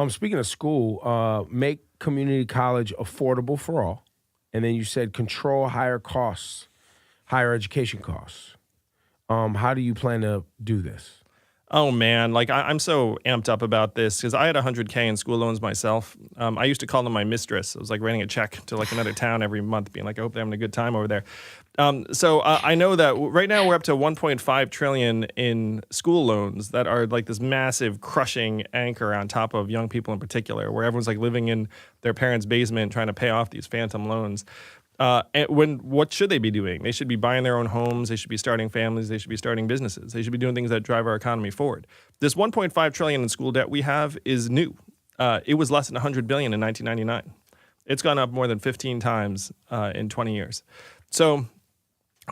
Speaking of school, make community college affordable for all, and then you said control higher costs, higher education costs. How do you plan to do this? Oh man, like I'm so amped up about this because I had $100K in school loans myself. I used to call them my mistress. It was like writing a check to like another town every month, being like, I hope they're having a good time over there. So I know that right now we're up to 1.5 trillion in school loans that are like this massive crushing anchor on top of young people in particular, where everyone's like living in their parents' basement trying to pay off these phantom loans. What should they be doing? They should be buying their own homes. They should be starting families. They should be starting businesses. They should be doing things that drive our economy forward. This 1.5 trillion in school debt we have is new. It was less than 100 billion in 1999. It's gone up more than 15 times in 20 years. So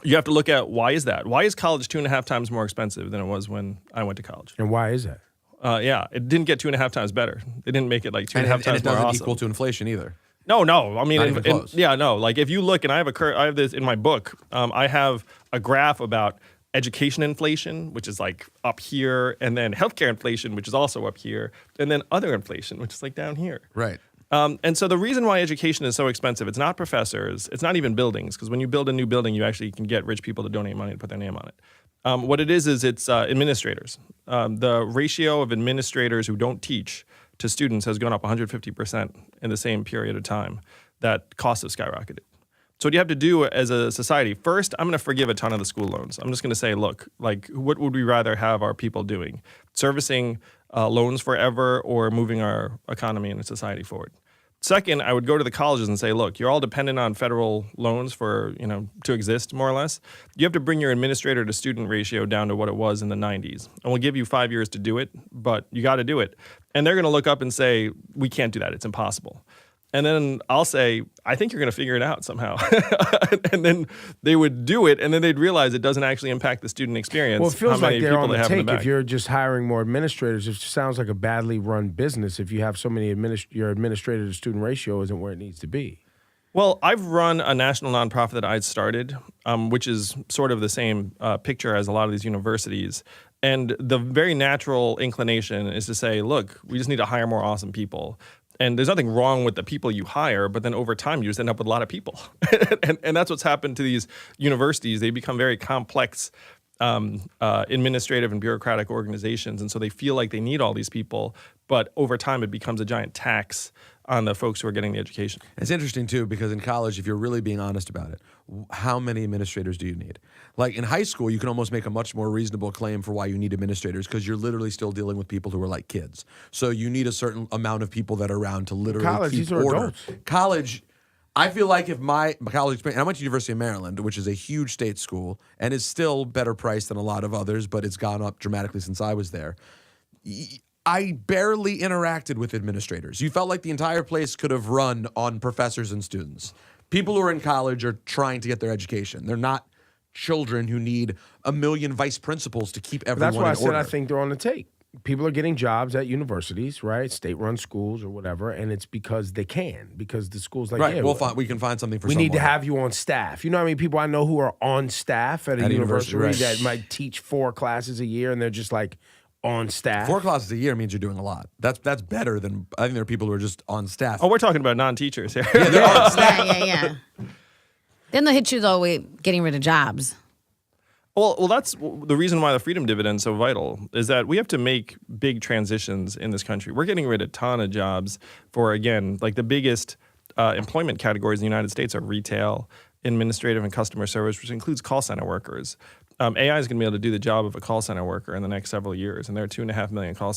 you have to look at why is that? Why is college 2.5 times more expensive than it was when I went to college? And why is that? Yeah, it didn't get 2.5 times better. They didn't make it like 2.5 times more awesome. And it doesn't equal to inflation either. No. I mean, Not even close. Like if you look, and I have this in my book. I have a graph about education inflation, which is like up here, and then healthcare inflation, which is also up here, and then other inflation, which is like down here. Right. And so the reason why education is so expensive, it's not professors, it's not even buildings, because when you build a new building, you actually can get rich people to donate money to put their name on it. What it is it's administrators. The ratio of administrators who don't teach to students has gone up 150% in the same period of time. That costs have skyrocketed. So what you have to do as a society, first, I'm going to forgive a ton of the school loans. I'm just going to say, look, like, what would we rather have our people doing? Servicing loans forever or moving our economy and society forward? Second, I would go to the colleges and say, look, you're all dependent on federal loans for, to exist, more or less. You have to bring your administrator to student ratio down to what it was in the 90s. And we'll give you 5 years to do it, but you got to do it. And they're going to look up and say, we can't do that. It's impossible. And then I'll say, I think you're going to figure it out somehow. And then they would do it, and then they'd realize it doesn't actually impact the student experience. Well, it feels like they're on the take. If you're just hiring more administrators, it sounds like a badly run business if you have so many your administrator to student ratio isn't where it needs to be. Well, I've run a national nonprofit that I started, which is sort of the same picture as a lot of these universities. And the very natural inclination is to say, look, we just need to hire more awesome people. And there's nothing wrong with the people you hire, but then over time you just end up with a lot of people. and that's what's happened to these universities. They become very complex administrative and bureaucratic organizations. And so they feel like they need all these people, but over time it becomes a giant tax on the folks who are getting the education. It's interesting, too, because in college, if you're really being honest about it, how many administrators do you need? Like in high school, you can almost make a much more reasonable claim for why you need administrators because you're literally still dealing with people who are like kids. So you need a certain amount of people that are around to literally keep order. Adults. College, I feel like if my college experience, and I went to University of Maryland, which is a huge state school and is still better priced than a lot of others, but it's gone up dramatically since I was there. I barely interacted with administrators. You felt like the entire place could have run on professors and students. People who are in college are trying to get their education. They're not children who need a million vice principals to keep everyone in order. That's why I said I think they're on the take. People are getting jobs at universities, right? State-run schools or whatever, and it's because they can, because the school's like, right, yeah, we can find something for we someone. need to have you on staff. You know how many people I know who are on staff at a university right. that might teach 4 classes a year, and they're just like, on staff. 4 classes a year means you're doing a lot. That's better than, I think there are people who are just on staff. Oh, we're talking about non-teachers here. Yeah, they're on staff. Yeah. Then they'll hit you though with getting rid of jobs. Well, that's the reason why the freedom dividend is so vital, is that we have to make big transitions in this country. We're getting rid of a ton of jobs for, again, like the biggest employment categories in the United States are retail, administrative, and customer service, which includes call center workers. AI is going to be able to do the job of a call center worker in the next several years, and there are 2.5 million call